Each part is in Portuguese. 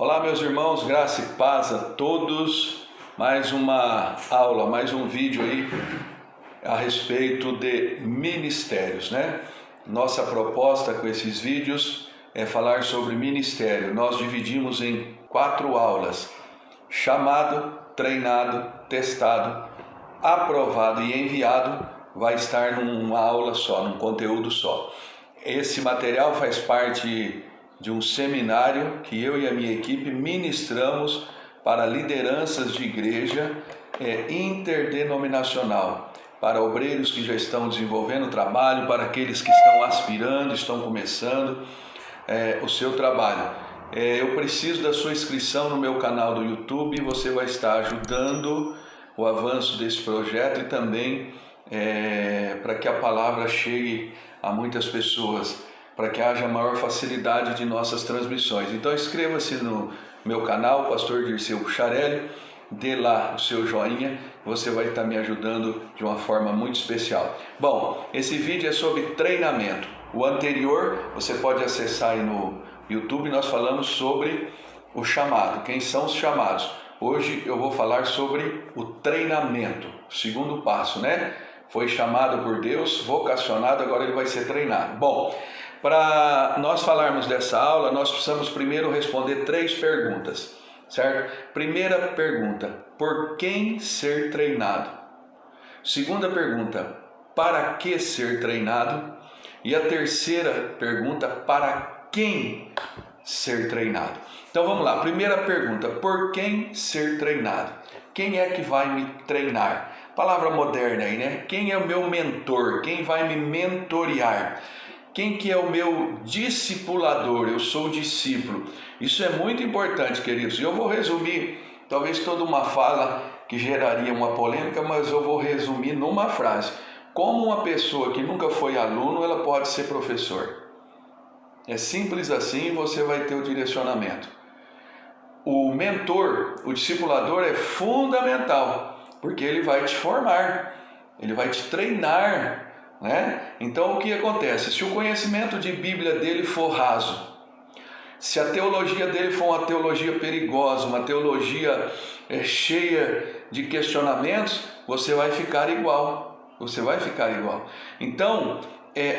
Olá, meus irmãos, graça e paz a todos. Mais uma aula, mais um vídeo aí a respeito de ministérios, né? Nossa proposta com esses vídeos é falar sobre ministério. Nós dividimos em 4 aulas: chamado, treinado, testado, aprovado e enviado. Vai estar numa aula só, num conteúdo só. Esse material faz parte de um seminário que eu e a minha equipe ministramos para lideranças de igreja interdenominacional, para obreiros que já estão desenvolvendo trabalho, para aqueles que estão aspirando, estão começando o seu trabalho. Eu preciso da sua inscrição no meu canal do YouTube. Você vai estar ajudando o avanço desse projeto e também para que a palavra chegue a muitas pessoas, para que haja maior facilidade de nossas transmissões. Então inscreva-se no meu canal, Pastor Dirceu Pucharelli, dê lá o seu joinha, você vai estar me ajudando de uma forma muito especial. Bom, esse vídeo é sobre treinamento. O anterior você pode acessar aí no YouTube, nós falamos sobre o chamado, quem são os chamados. Hoje eu vou falar sobre o treinamento, o segundo passo, né? Foi chamado por Deus, vocacionado, agora ele vai ser treinado. Bom, para nós falarmos dessa aula, nós precisamos primeiro responder 3 perguntas, certo? Primeira pergunta: por quem ser treinado? Segunda pergunta: para que ser treinado? E a terceira pergunta: para quem ser treinado? Então vamos lá, primeira pergunta: por quem ser treinado? Quem é que vai me treinar? Palavra moderna aí, né? Quem é o meu mentor? Quem vai me mentorear? Quem que é o meu discipulador? Eu sou o discípulo. Isso é muito importante, queridos. E eu vou resumir, talvez toda uma fala que geraria uma polêmica, mas eu vou resumir numa frase. Como uma pessoa que nunca foi aluno, ela pode ser professor? É simples assim e você vai ter o direcionamento. O mentor, o discipulador é fundamental, porque ele vai te formar, ele vai te treinar, né? Então o que acontece? Se o conhecimento de Bíblia dele for raso, se a teologia dele for uma teologia perigosa, uma teologia cheia de questionamentos, você vai ficar igual, Então,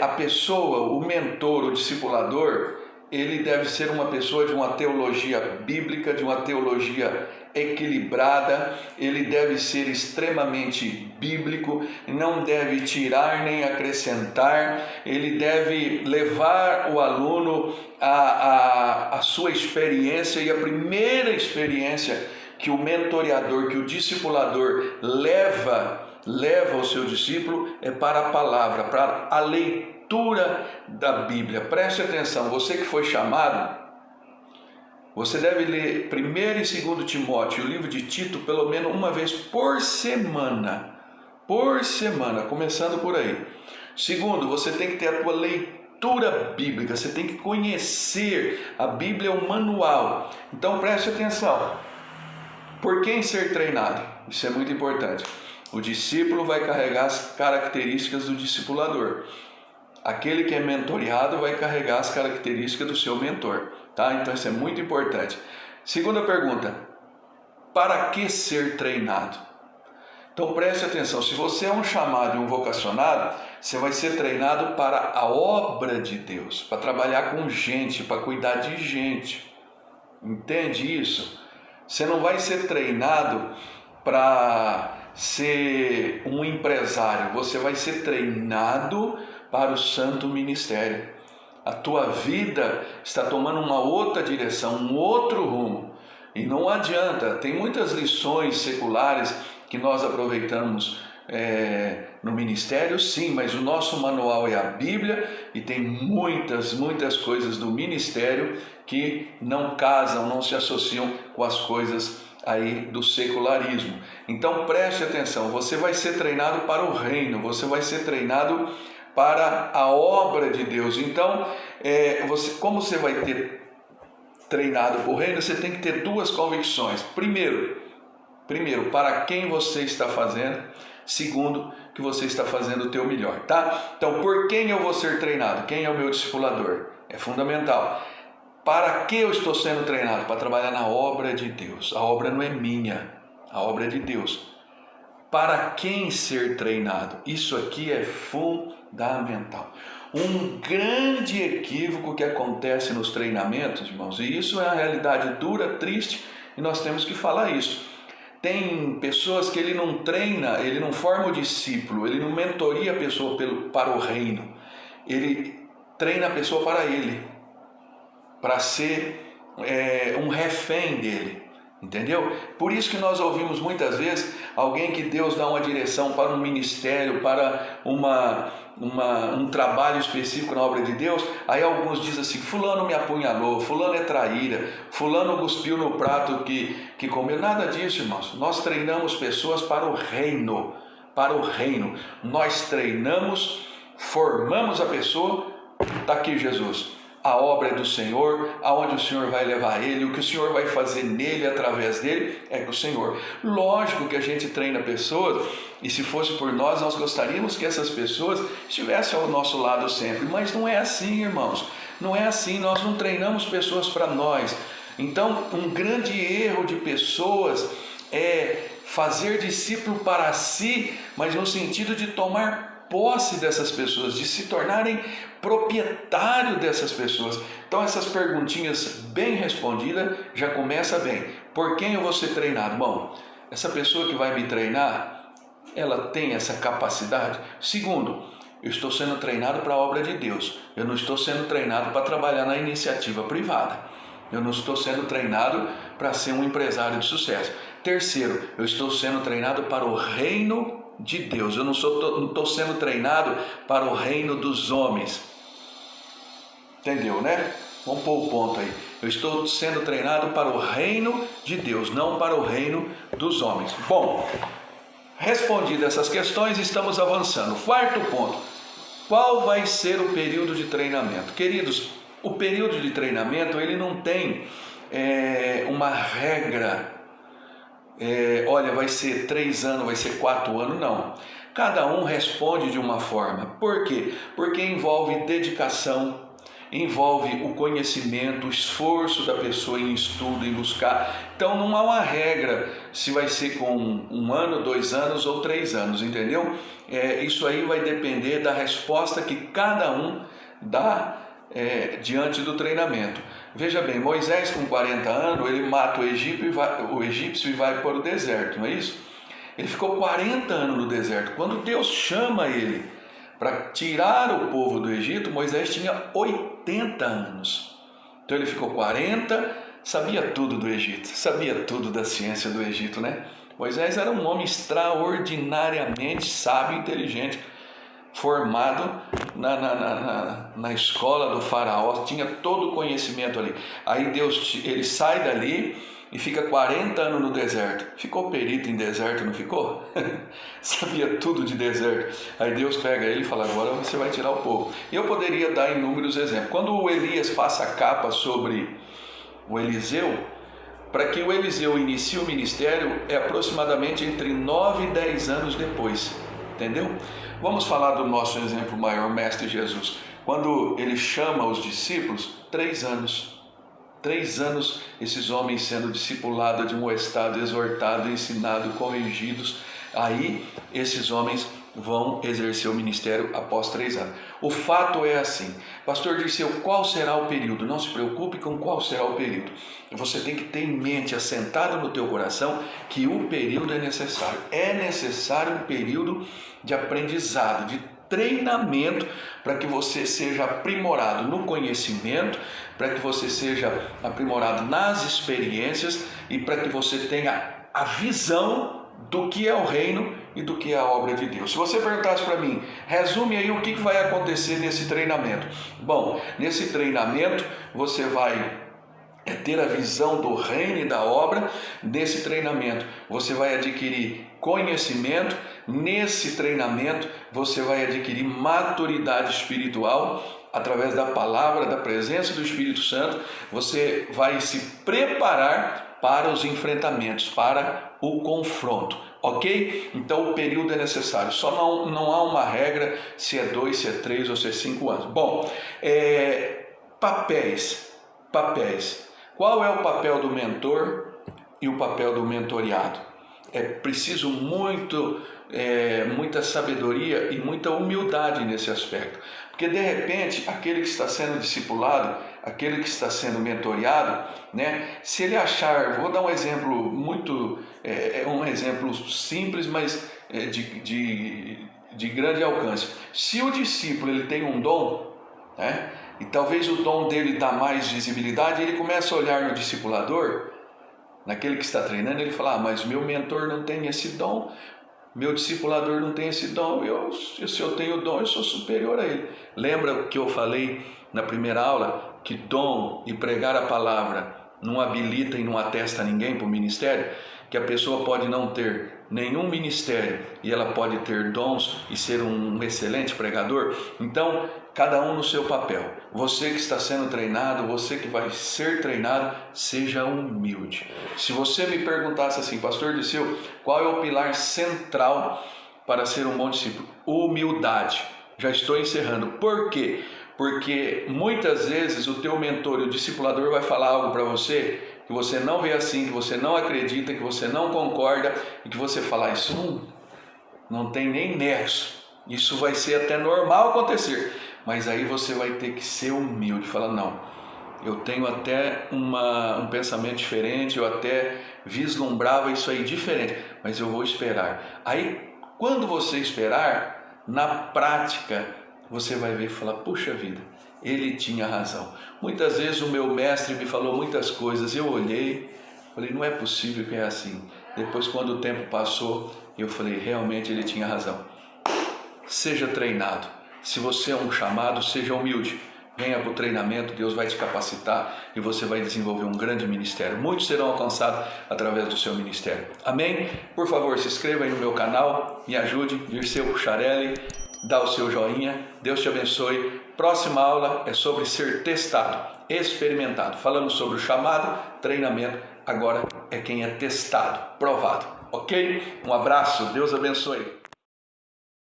a pessoa, o mentor, o discipulador, ele deve ser uma pessoa de uma teologia bíblica, de uma teologia equilibrada, ele deve ser extremamente bíblico, não deve tirar nem acrescentar, ele deve levar o aluno à sua experiência, e a primeira experiência que o mentoreador, que o discipulador leva o seu discípulo é para a palavra, para a leitura da Bíblia. Preste atenção, você que foi chamado, você deve ler 1º e 2º Timóteo, o livro de Tito, pelo menos uma vez por semana, começando por aí. Segundo, você tem que ter a tua leitura bíblica, você tem que conhecer, a Bíblia é um manual. Então preste atenção, por quem ser treinado? Isso é muito importante. O discípulo vai carregar as características do discipulador. Aquele que é mentoreado vai carregar as características do seu mentor, tá? Então isso é muito importante. Segunda pergunta: para que ser treinado? Então preste atenção, se você é um chamado e um vocacionado, você vai ser treinado para a obra de Deus, para trabalhar com gente, para cuidar de gente. Entende isso? Você não vai ser treinado para ser um empresário, você vai ser treinado para o santo ministério. A tua vida está tomando uma outra direção, um outro rumo. E não adianta, tem muitas lições seculares que nós aproveitamos no ministério, sim, mas o nosso manual é a Bíblia e tem muitas coisas do ministério que não casam, não se associam com as coisas aí do secularismo. Então preste atenção, você vai ser treinado para o reino, você vai ser treinado para a obra de Deus. Então, como você vai ter treinado para o reino, você tem que ter 2 convicções. Primeiro, para quem você está fazendo. Segundo, que você está fazendo o teu melhor, tá? Então, por quem eu vou ser treinado? Quem é o meu discipulador? É fundamental. Para que eu estou sendo treinado? Para trabalhar na obra de Deus. A obra não é minha, a obra é de Deus. Para quem ser treinado? Isso aqui é fundamental. Um grande equívoco que acontece nos treinamentos, irmãos, e isso é uma realidade dura, triste, e nós temos que falar isso. Tem pessoas que ele não treina, ele não forma o discípulo, ele não mentoria a pessoa para o reino. Ele treina a pessoa para ele, para ser um refém dele. Entendeu? Por isso que nós ouvimos muitas vezes alguém que Deus dá uma direção para um ministério, para um trabalho específico na obra de Deus, aí alguns dizem assim, fulano me apunhalou, fulano é traíra, fulano cuspiu no prato que comeu. Nada disso, irmãos. Nós treinamos pessoas para o reino, Nós treinamos, formamos a pessoa. Está aqui Jesus. A obra é do Senhor, aonde o Senhor vai levar ele, o que o Senhor vai fazer nele, através dele, é com o Senhor. Lógico que a gente treina pessoas, e se fosse por nós, nós gostaríamos que essas pessoas estivessem ao nosso lado sempre, mas não é assim, irmãos, não é assim, nós não treinamos pessoas para nós. Então, um grande erro de pessoas é fazer discípulo para si, mas no sentido de tomar posse dessas pessoas, de se tornarem proprietário dessas pessoas. Então essas perguntinhas bem respondidas já começa bem. Por quem eu vou ser treinado? Bom, essa pessoa que vai me treinar, ela tem essa capacidade? Segundo, eu estou sendo treinado para a obra de Deus. Eu não estou sendo treinado para trabalhar na iniciativa privada. Eu não estou sendo treinado para ser um empresário de sucesso. Terceiro, eu estou sendo treinado para o reino de Deus. Eu não estou sendo treinado para o reino dos homens. Entendeu, né? Vamos pôr o ponto aí. Eu estou sendo treinado para o reino de Deus, não para o reino dos homens. Bom, respondidas essas questões, estamos avançando. Quarto ponto. Qual vai ser o período de treinamento? Queridos, o período de treinamento, ele não tem uma regra. Olha, vai ser 3 anos, vai ser 4 anos, não. Cada um responde de uma forma. Por quê? Porque envolve dedicação, envolve o conhecimento, o esforço da pessoa em estudo, em buscar. Então não há uma regra se vai ser com 1 ano, 2 anos ou 3 anos, entendeu? Isso aí vai depender da resposta que cada um dá diante do treinamento. Veja bem, Moisés com 40 anos, ele mata o egípcio e vai para o deserto, não é isso? Ele ficou 40 anos no deserto. Quando Deus chama ele para tirar o povo do Egito, Moisés tinha 80 anos. Então ele ficou 40, sabia tudo do Egito, sabia tudo da ciência do Egito, né? Moisés era um homem extraordinariamente sábio e inteligente, formado na escola do faraó, tinha todo o conhecimento ali. Aí ele sai dali e fica 40 anos no deserto. Ficou perito em deserto, não ficou? Sabia tudo de deserto. Aí Deus pega ele e fala, agora você vai tirar o povo. E eu poderia dar inúmeros exemplos. Quando o Elias passa a capa sobre o Eliseu, para que o Eliseu inicie o ministério, é aproximadamente entre 9 e 10 anos depois. Entendeu? Vamos falar do nosso exemplo maior, Mestre Jesus. Quando ele chama os discípulos, 3 anos. 3 anos esses homens sendo discipulados, admoestados, exortados, ensinados, corrigidos. Aí esses homens vão exercer o ministério após 3 anos. O fato é assim, pastor Dirceu, qual será o período? Não se preocupe com qual será o período. Você tem que ter em mente, assentado no teu coração, que o período é necessário. É necessário um período de aprendizado, de treinamento, para que você seja aprimorado no conhecimento, para que você seja aprimorado nas experiências e para que você tenha a visão do que é o reino e do que é a obra de Deus. Se você perguntasse para mim, resume aí o que vai acontecer nesse treinamento. Bom, nesse treinamento você vai ter a visão do reino e da obra. Nesse treinamento você vai adquirir conhecimento. Nesse treinamento você vai adquirir maturidade espiritual através da palavra, da presença do Espírito Santo. Você vai se preparar para os enfrentamentos, para o confronto, ok? Então o período é necessário, só não há uma regra se é 2, se é 3 ou se é 5 anos. Bom, papéis. papéis. Qual é o papel do mentor e o papel do mentoreado? É preciso muita sabedoria e muita humildade nesse aspecto. Porque de repente, aquele que está sendo discipulado, aquele que está sendo mentoreado, né, se ele achar, vou dar um exemplo um exemplo simples, mas de grande alcance. Se o discípulo ele tem um dom, né, e talvez o dom dele dá mais visibilidade, ele começa a olhar no discipulador, naquele que está treinando, ele fala, mas meu mentor não tem esse dom, meu discipulador não tem esse dom, se eu tenho dom, eu sou superior a ele. Lembra que eu falei na primeira aula, que dom e pregar a palavra não habilita e não atesta ninguém para o ministério? Que a pessoa pode não ter nenhum ministério e ela pode ter dons e ser um excelente pregador? Então, cada um no seu papel. Você que está sendo treinado, você que vai ser treinado, seja humilde. Se você me perguntasse assim, pastor Dirceu, qual é o pilar central para ser um bom discípulo? Humildade. Já estou encerrando. Por quê? Porque muitas vezes o teu mentor e o discipulador vai falar algo para você que você não vê assim, que você não acredita, que você não concorda e que você fala, isso não tem nem nexo. Isso vai ser até normal acontecer. Mas aí você vai ter que ser humilde, falar, não, eu tenho até um pensamento diferente, eu até vislumbrava isso aí diferente, mas eu vou esperar. Aí, quando você esperar, na prática, você vai ver e falar, puxa vida, ele tinha razão. Muitas vezes o meu mestre me falou muitas coisas, eu olhei, falei, não é possível que é assim. Depois, quando o tempo passou, eu falei, realmente ele tinha razão. Seja treinado. Se você é um chamado, seja humilde. Venha para o treinamento, Deus vai te capacitar e você vai desenvolver um grande ministério. Muitos serão alcançados através do seu ministério. Amém? Por favor, se inscreva aí no meu canal, me ajude, Dirceu Pucharelli, dá o seu joinha, Deus te abençoe. Próxima aula é sobre ser testado, experimentado. Falamos sobre o chamado, treinamento, agora é quem é testado, provado. Ok? Um abraço, Deus abençoe.